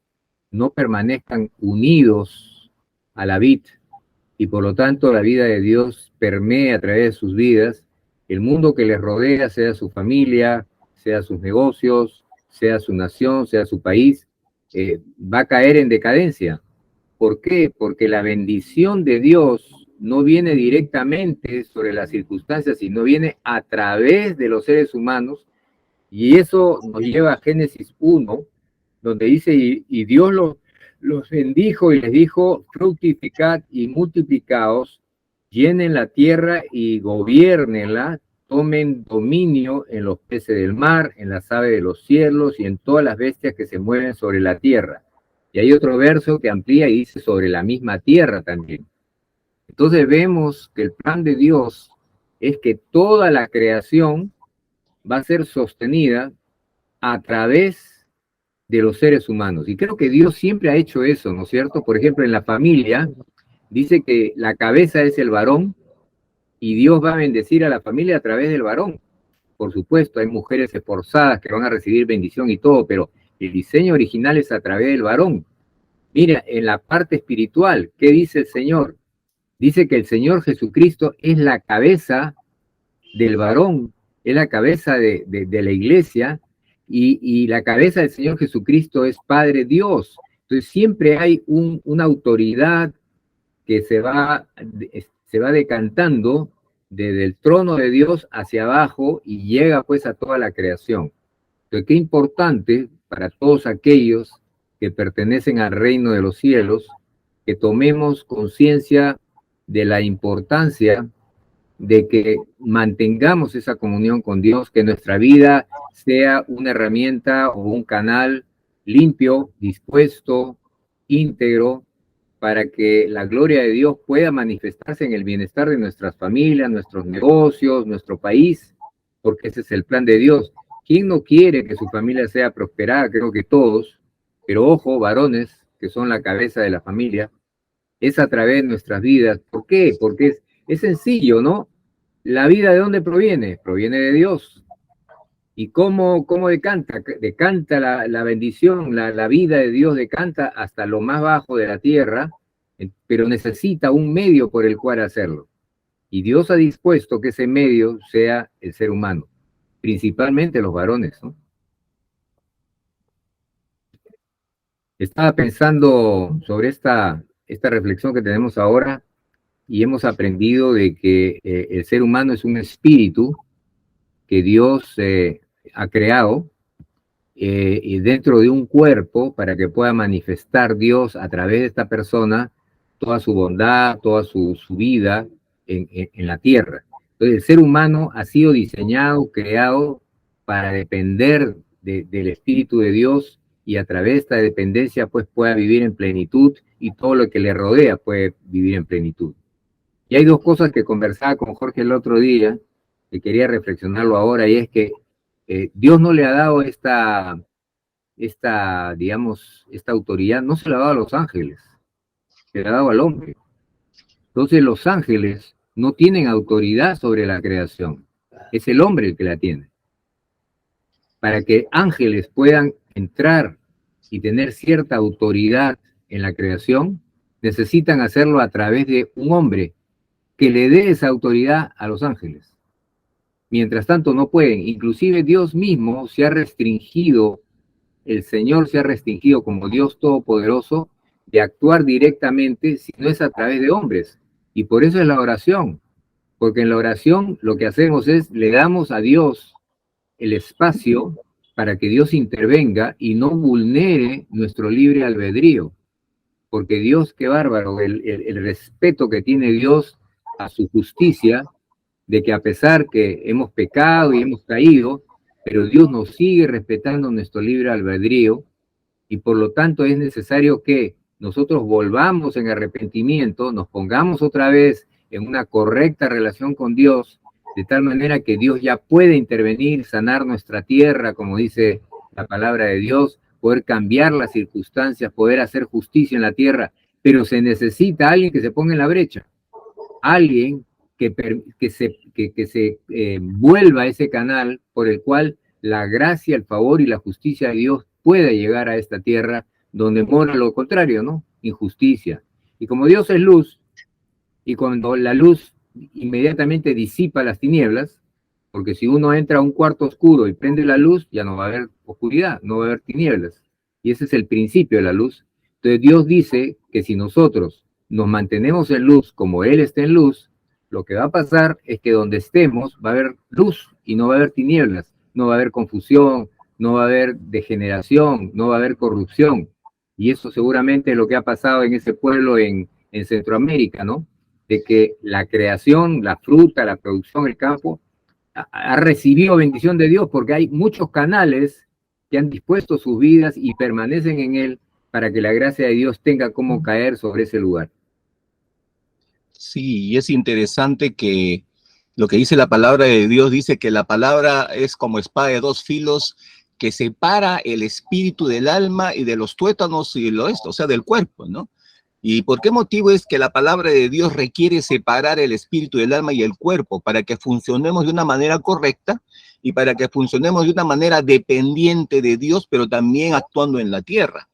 no permanezcan unidos a la vid y por lo tanto la vida de Dios permea a través de sus vidas, el mundo que les rodea, sea su familia, sea sus negocios, sea su nación, sea su país, va a caer en decadencia. ¿Por qué? Porque la bendición de Dios no viene directamente sobre las circunstancias, sino viene a través de los seres humanos. Y eso nos lleva a Génesis 1, donde dice, y Dios los bendijo y les dijo, fructificad y multiplicaos, llenen la tierra y gobiernenla, tomen dominio en los peces del mar, en las aves de los cielos y en todas las bestias que se mueven sobre la tierra. Y hay otro verso que amplía y dice sobre la misma tierra también. Entonces vemos que el plan de Dios es que toda la creación va a ser sostenida a través de los seres humanos. Y creo que Dios siempre ha hecho eso, ¿no es cierto? Por ejemplo, en la familia dice que la cabeza es el varón y Dios va a bendecir a la familia a través del varón. Por supuesto, hay mujeres esforzadas que van a recibir bendición y todo, pero el diseño original es a través del varón. Mira, en la parte espiritual, ¿qué dice el Señor? Dice que el Señor Jesucristo es la cabeza del varón, es la cabeza de la iglesia, y la cabeza del Señor Jesucristo es Padre Dios. Entonces siempre hay una autoridad que se va decantando desde el trono de Dios hacia abajo y llega pues a toda la creación. Entonces qué importante para todos aquellos que pertenecen al reino de los cielos, que tomemos conciencia de la importancia de que mantengamos esa comunión con Dios, que nuestra vida sea una herramienta o un canal limpio, dispuesto, íntegro, para que la gloria de Dios pueda manifestarse en el bienestar de nuestras familias, nuestros negocios, nuestro país, porque ese es el plan de Dios. ¿Quién no quiere que su familia sea prosperada? Creo que todos, pero ojo, varones, que son la cabeza de la familia, es a través de nuestras vidas. ¿Por qué? Porque es sencillo, ¿no? ¿La vida de dónde proviene? Proviene de Dios. ¿Y cómo decanta? Decanta la bendición, la vida de Dios decanta hasta lo más bajo de la tierra, pero necesita un medio por el cual hacerlo. Y Dios ha dispuesto que ese medio sea el ser humano, principalmente los varones, ¿no? Estaba pensando sobre esta reflexión que tenemos ahora y hemos aprendido de que el ser humano es un espíritu que Dios ha creado y dentro de un cuerpo para que pueda manifestar Dios a través de esta persona toda su bondad, toda su vida en la tierra. Entonces el ser humano ha sido diseñado, creado para depender del Espíritu de Dios y a través de esta dependencia pues pueda vivir en plenitud y todo lo que le rodea puede vivir en plenitud. Y hay dos cosas que conversaba con Jorge el otro día, que quería reflexionarlo ahora, y es que Dios no le ha dado esta autoridad, no se la ha dado a los ángeles, se la ha dado al hombre. Entonces los ángeles no tienen autoridad sobre la creación, es el hombre el que la tiene. Para que ángeles puedan entrar y tener cierta autoridad en la creación, necesitan hacerlo a través de un hombre que le dé esa autoridad a los ángeles. Mientras tanto no pueden, inclusive Dios mismo se ha restringido, el Señor se ha restringido como Dios Todopoderoso de actuar directamente si no es a través de hombres. Y por eso es la oración, porque en la oración lo que hacemos es, le damos a Dios el espacio para que Dios intervenga y no vulnere nuestro libre albedrío. Porque Dios, qué bárbaro, el respeto que tiene Dios a su justicia, de que a pesar que hemos pecado y hemos caído, pero Dios nos sigue respetando nuestro libre albedrío y por lo tanto es necesario que nosotros volvamos en arrepentimiento, nos pongamos otra vez en una correcta relación con Dios, de tal manera que Dios ya puede intervenir, sanar nuestra tierra, como dice la palabra de Dios, poder cambiar las circunstancias, poder hacer justicia en la tierra. pero se necesita alguien que se ponga en la brecha, alguien que se vuelva ese canal por el cual la gracia, el favor y la justicia de Dios pueda llegar a esta tierra donde mora lo contrario, ¿no? Injusticia. Y como Dios es luz, y cuando la luz inmediatamente disipa las tinieblas, porque si uno entra a un cuarto oscuro y prende la luz, ya no va a haber oscuridad, no va a haber tinieblas. Y ese es el principio de la luz. Entonces Dios dice que si nosotros nos mantenemos en luz como Él está en luz, lo que va a pasar es que donde estemos va a haber luz y no va a haber tinieblas, no va a haber confusión, no va a haber degeneración, no va a haber corrupción. Y eso seguramente es lo que ha pasado en ese pueblo en Centroamérica, ¿no? De que la creación, la fruta, la producción, el campo, ha recibido bendición de Dios porque hay muchos canales que han dispuesto sus vidas y permanecen en Él para que la gracia de Dios tenga como caer sobre ese lugar. Sí, y es interesante que lo que dice la palabra de Dios dice que la palabra es como espada de dos filos que separa el espíritu del alma y de los tuétanos y lo esto, o sea, del cuerpo, ¿no? ¿Y por qué motivo es que la palabra de Dios requiere separar el espíritu del alma y el cuerpo? Para que funcionemos de una manera correcta y para que funcionemos de una manera dependiente de Dios, pero también actuando en la tierra.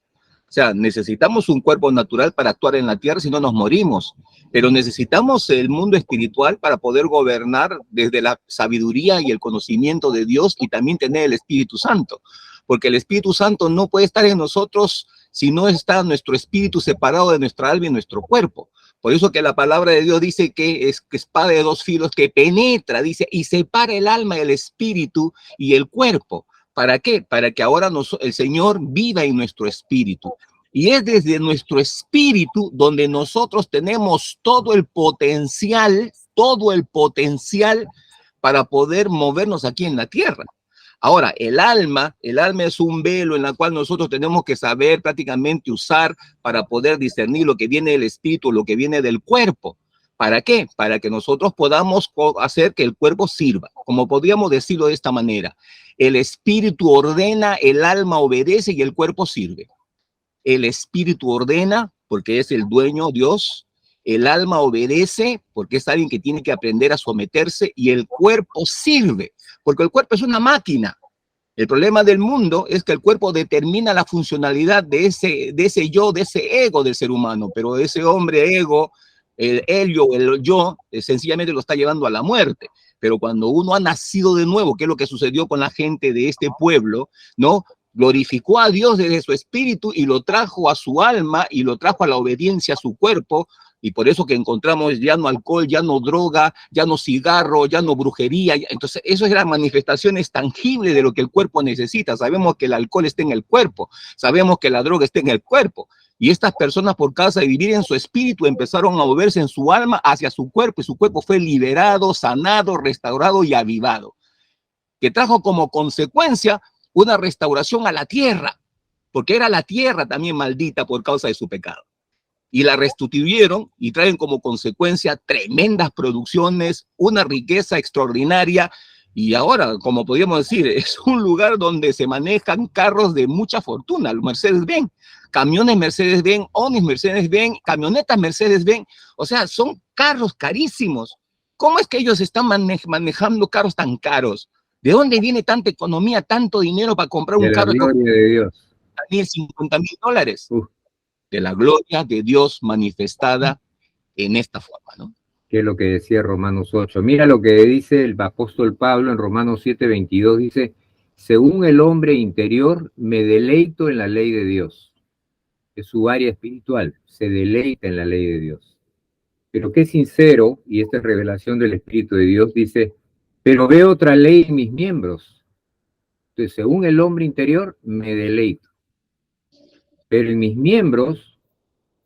O sea, necesitamos un cuerpo natural para actuar en la tierra, si no nos morimos. Pero necesitamos el mundo espiritual para poder gobernar desde la sabiduría y el conocimiento de Dios y también tener el Espíritu Santo. Porque el Espíritu Santo no puede estar en nosotros si no está nuestro espíritu separado de nuestra alma y nuestro cuerpo. Por eso que la palabra de Dios dice que es espada de dos filos que penetra, dice, y separa el alma, el espíritu y el cuerpo. ¿Para qué? Para que ahora el Señor viva en nuestro espíritu. Y es desde nuestro espíritu donde nosotros tenemos todo el potencial para poder movernos aquí en la tierra. Ahora, el alma es un velo en el cual nosotros tenemos que saber prácticamente usar para poder discernir lo que viene del espíritu, lo que viene del cuerpo. ¿Para qué? Para que nosotros podamos hacer que el cuerpo sirva. Como podríamos decirlo de esta manera, el espíritu ordena, el alma obedece y el cuerpo sirve. El espíritu ordena porque es el dueño Dios, el alma obedece porque es alguien que tiene que aprender a someterse y el cuerpo sirve porque el cuerpo es una máquina. El problema del mundo es que el cuerpo determina la funcionalidad de ese yo, de ese ego del ser humano, pero ese hombre ego, el yo, sencillamente lo está llevando a la muerte. Pero cuando uno ha nacido de nuevo, que es lo que sucedió con la gente de este pueblo, ¿no? Glorificó a Dios desde su espíritu y lo trajo a su alma y lo trajo a la obediencia a su cuerpo. Y por eso que encontramos ya no alcohol, ya no droga, ya no cigarro, ya no brujería. Entonces, eso es la manifestaciones tangibles de lo que el cuerpo necesita. Sabemos que el alcohol está en el cuerpo, sabemos que la droga está en el cuerpo. Y estas personas, por causa de vivir en su espíritu, empezaron a moverse en su alma hacia su cuerpo, y su cuerpo fue liberado, sanado, restaurado y avivado, que trajo como consecuencia una restauración a la tierra, porque era la tierra también maldita por causa de su pecado. Y la restituyeron y traen como consecuencia tremendas producciones, una riqueza extraordinaria. Y ahora, como podríamos decir, es un lugar donde se manejan carros de mucha fortuna, Mercedes-Benz, camiones Mercedes-Benz, Onis Mercedes-Benz, camionetas Mercedes-Benz. O sea, son carros carísimos. ¿Cómo es que ellos están manejando carros tan caros? ¿De dónde viene tanta economía, tanto dinero para comprar un carro? De la gloria de Dios. $50,000. De la gloria de Dios manifestada en esta forma, ¿no? Que es lo que decía Romanos 8. Mira lo que dice el apóstol Pablo en Romanos 7:22, dice, según el hombre interior, me deleito en la ley de Dios. Es su área espiritual, se deleita en la ley de Dios. Pero qué sincero, y esta es revelación del Espíritu de Dios, dice, pero veo otra ley en mis miembros. Entonces, según el hombre interior, me deleito. Pero en mis miembros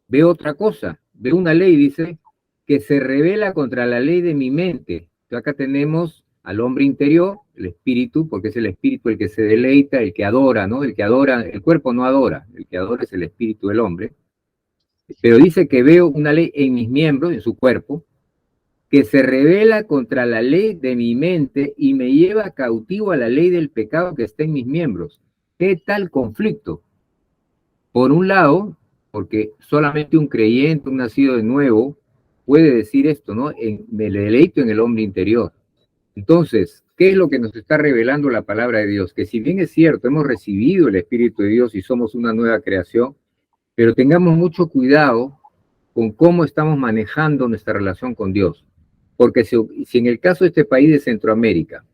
veo otra cosa. Veo una ley, dice, que se revela contra la ley de mi mente. Entonces, acá tenemos al hombre interior, el espíritu, porque es el espíritu el que se deleita, el que adora, ¿no? El que adora, el cuerpo no adora, el que adora es el espíritu del hombre. Pero dice que veo una ley en mis miembros, en su cuerpo, que se revela contra la ley de mi mente y me lleva cautivo a la ley del pecado que está en mis miembros. ¿Qué tal conflicto? Por un lado, porque solamente un creyente, un nacido de nuevo, puede decir esto, ¿no? Me deleito en el hombre interior. Entonces, ¿qué es lo que nos está revelando la palabra de Dios? Que si bien es cierto, hemos recibido el Espíritu de Dios y somos una nueva creación, pero tengamos mucho cuidado con cómo estamos manejando nuestra relación con Dios. Porque si en el caso de este país de Centroamérica,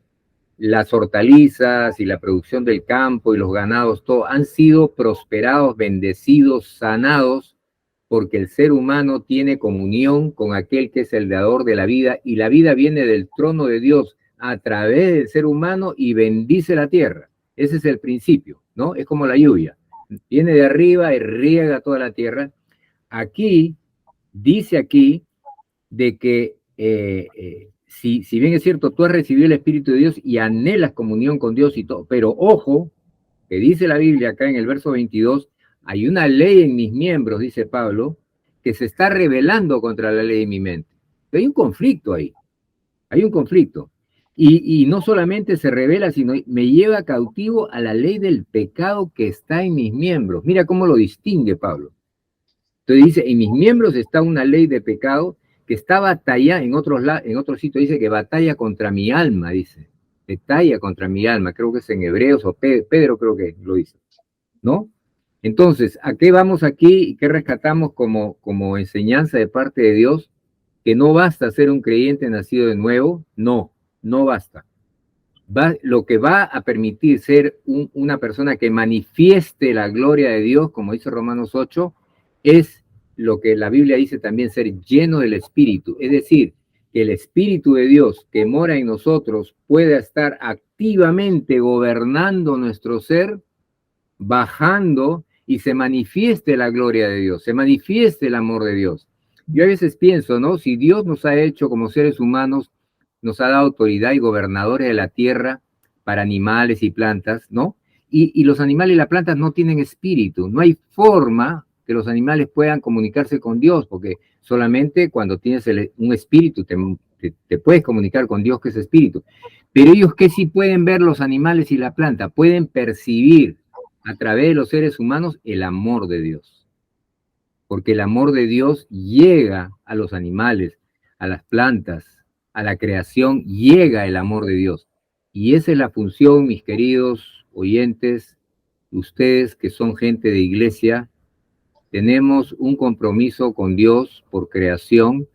las hortalizas y la producción del campo y los ganados, todo, han sido prosperados, bendecidos, sanados, porque el ser humano tiene comunión con aquel que es el dador de la vida, y la vida viene del trono de Dios a través del ser humano y bendice la tierra. Ese es el principio, ¿no? Es como la lluvia. Viene de arriba y riega toda la tierra. Aquí, dice aquí, de que si bien es cierto, tú has recibido el Espíritu de Dios y anhelas comunión con Dios y todo, pero ojo, que dice la Biblia acá en el verso 22, hay una ley en mis miembros, dice Pablo, que se está rebelando contra la ley de mi mente. Pero hay un conflicto ahí, hay un conflicto. Y no solamente se revela, sino me lleva cautivo a la ley del pecado que está en mis miembros. Mira cómo lo distingue Pablo. Entonces dice, en mis miembros está una ley de pecado que está batalla, en otro sitio dice que batalla contra mi alma, dice, batalla contra mi alma, creo que es en Hebreos o Pedro creo que lo dice, ¿no? Entonces, ¿a qué vamos aquí y qué rescatamos como enseñanza de parte de Dios? Que no basta ser un creyente nacido de nuevo, no basta. Lo que va a permitir ser una persona que manifieste la gloria de Dios, como dice Romanos 8, es lo que la Biblia dice también, ser lleno del Espíritu. Es decir, que el Espíritu de Dios que mora en nosotros pueda estar activamente gobernando nuestro ser, bajando, y se manifieste la gloria de Dios, se manifieste el amor de Dios. Yo a veces pienso, ¿no? Si Dios nos ha hecho como seres humanos, nos ha dado autoridad y gobernadores de la tierra para animales y plantas, ¿no? Y los animales y las plantas no tienen espíritu, no hay forma que los animales puedan comunicarse con Dios, porque solamente cuando tienes un espíritu te puedes comunicar con Dios, que es espíritu. Pero ellos, ¿qué sí pueden ver los animales y la planta? Pueden percibir a través de los seres humanos el amor de Dios, porque el amor de Dios llega a los animales, a las plantas, a la creación, llega el amor de Dios. Y esa es la función, mis queridos oyentes, ustedes que son gente de iglesia, tenemos un compromiso con Dios por creación,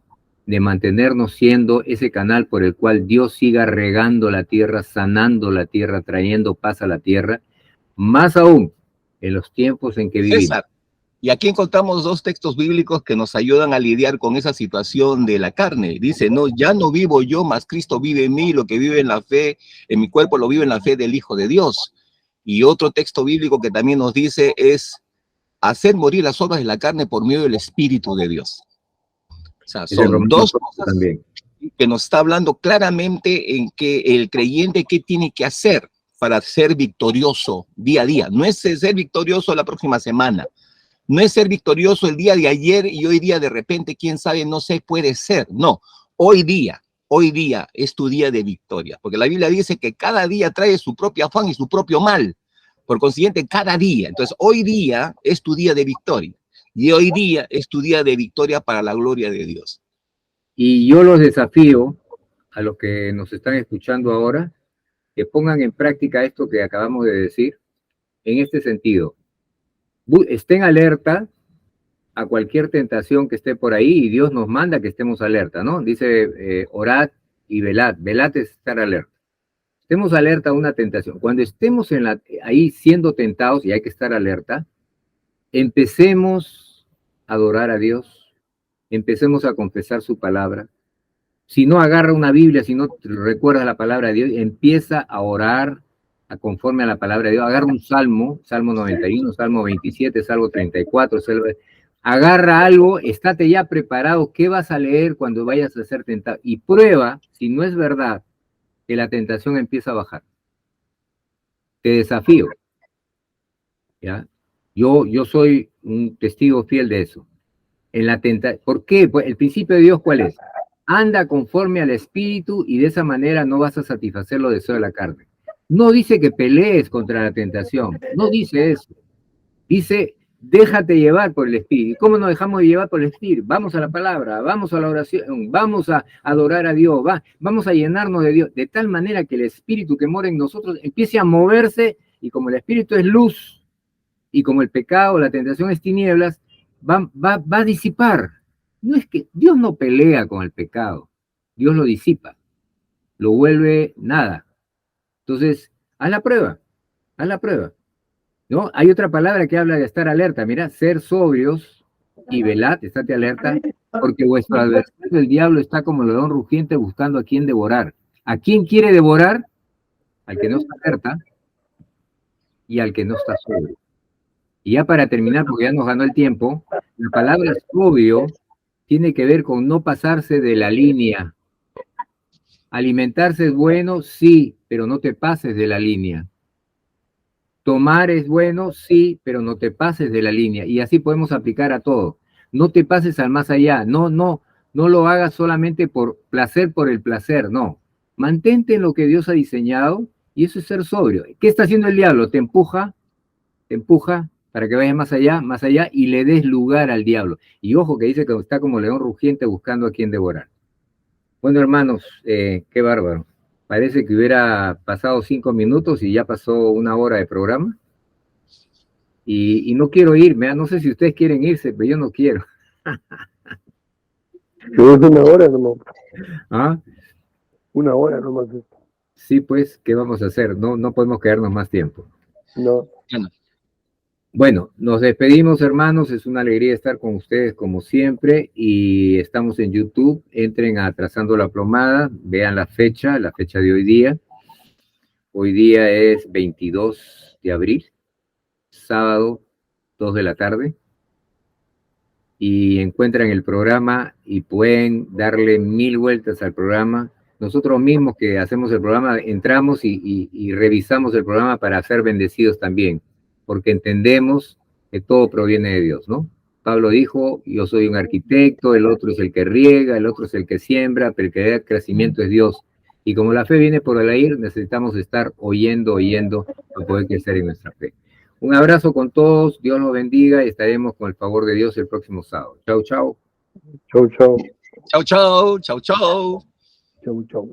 de mantenernos siendo ese canal por el cual Dios siga regando la tierra, sanando la tierra, trayendo paz a la tierra, más aún en los tiempos en que vivimos. César, y aquí encontramos dos textos bíblicos que nos ayudan a lidiar con esa situación de la carne. Dice, no, ya no vivo yo, mas Cristo vive en mí, lo que vive en la fe, en mi cuerpo lo vive en la fe del Hijo de Dios. Y otro texto bíblico que también nos dice es hacer morir las obras de la carne por medio del Espíritu de Dios. O sea, son dos cosas también que nos está hablando claramente en que el creyente, ¿qué tiene que hacer para ser victorioso día a día? No es ser victorioso la próxima semana, no es ser victorioso el día de ayer y hoy día de repente, quién sabe, no sé, puede ser. No, hoy día es tu día de victoria, porque la Biblia dice que cada día trae su propio afán y su propio mal. Por consiguiente, cada día. Entonces, hoy día es tu día de victoria. Y hoy día es tu día de victoria para la gloria de Dios. Y yo los desafío a los que nos están escuchando ahora, que pongan en práctica esto que acabamos de decir, en este sentido. Estén alerta a cualquier tentación que esté por ahí, y Dios nos manda que estemos alerta, ¿no? Dice, orad y velad. Velad es estar alerta. Estemos alerta a una tentación. Cuando estemos ahí siendo tentados, y hay que estar alerta, empecemos a adorar a Dios, empecemos a confesar su palabra. Si no agarra una Biblia, si no recuerda la palabra de Dios, empieza a orar conforme a la palabra de Dios. Agarra un salmo, Salmo 91, Salmo 27, Salmo 34, agarra algo, estate ya preparado, ¿qué vas a leer cuando vayas a ser tentado? Y prueba, si no es verdad, que la tentación empieza a bajar. Te desafío, ¿ya? Yo soy un testigo fiel de eso. ¿Por qué? Pues el principio de Dios, ¿cuál es? Anda conforme al Espíritu, y de esa manera no vas a satisfacer los deseos de la carne. No dice que pelees contra la tentación, no dice eso. Dice, Déjate llevar por el Espíritu. ¿Cómo nos dejamos de llevar por el Espíritu? Vamos a la palabra, vamos a la oración, vamos a adorar a Dios, vamos a llenarnos de Dios, de tal manera que el Espíritu que mora en nosotros empiece a moverse, y como el Espíritu es luz, y como el pecado, la tentación es tinieblas, va a disipar. No es que Dios no pelea con el pecado, Dios lo disipa, lo vuelve nada. Entonces, haz la prueba, ¿no? Hay otra palabra que habla de estar alerta, mira, ser sobrios y velad, estate alerta, porque vuestro adversario, el diablo, está como león rugiente buscando a quién devorar. ¿A quién quiere devorar? Al que no está alerta y al que no está sobrio. Y ya para terminar, porque ya nos ganó el tiempo, la palabra sobrio tiene que ver con no pasarse de la línea. Alimentarse es bueno, sí, pero no te pases de la línea. Tomar es bueno, sí, pero no te pases de la línea. Y así podemos aplicar a todo. No te pases al más allá. No lo hagas solamente por el placer, no. Mantente en lo que Dios ha diseñado, y eso es ser sobrio. ¿Qué está haciendo el diablo? Te empuja para que vayas más allá, y le des lugar al diablo. Y ojo que dice que está como león rugiente buscando a quien devorar. Bueno, hermanos, qué bárbaro. Parece que hubiera pasado 5 minutos y ya pasó 1 hora de programa. Y no quiero irme, no sé si ustedes quieren irse, pero yo no quiero. Pero es 1 hora nomás. ¿Ah? 1 hora nomás. Sí, pues, ¿qué vamos a hacer? No podemos quedarnos más tiempo. No. Bueno, nos despedimos, hermanos. Es una alegría estar con ustedes como siempre, y estamos en YouTube. Entren a Trazando la Plomada, vean la fecha de hoy día. Hoy día es 22 de abril, sábado, 2 de la tarde. Y encuentran el programa y pueden darle 1000 vueltas al programa. Nosotros mismos que hacemos el programa entramos y revisamos el programa para ser bendecidos también, porque entendemos que todo proviene de Dios, ¿no? Pablo dijo, yo soy un arquitecto, el otro es el que riega, el otro es el que siembra, pero el que da crecimiento es Dios. Y como la fe viene por el oír, necesitamos estar oyendo para poder crecer en nuestra fe. Un abrazo con todos, Dios los bendiga, y estaremos con el favor de Dios el próximo sábado. Chau, chau. Chau, chau. Chau, chau, chau, chau. Chau, chau.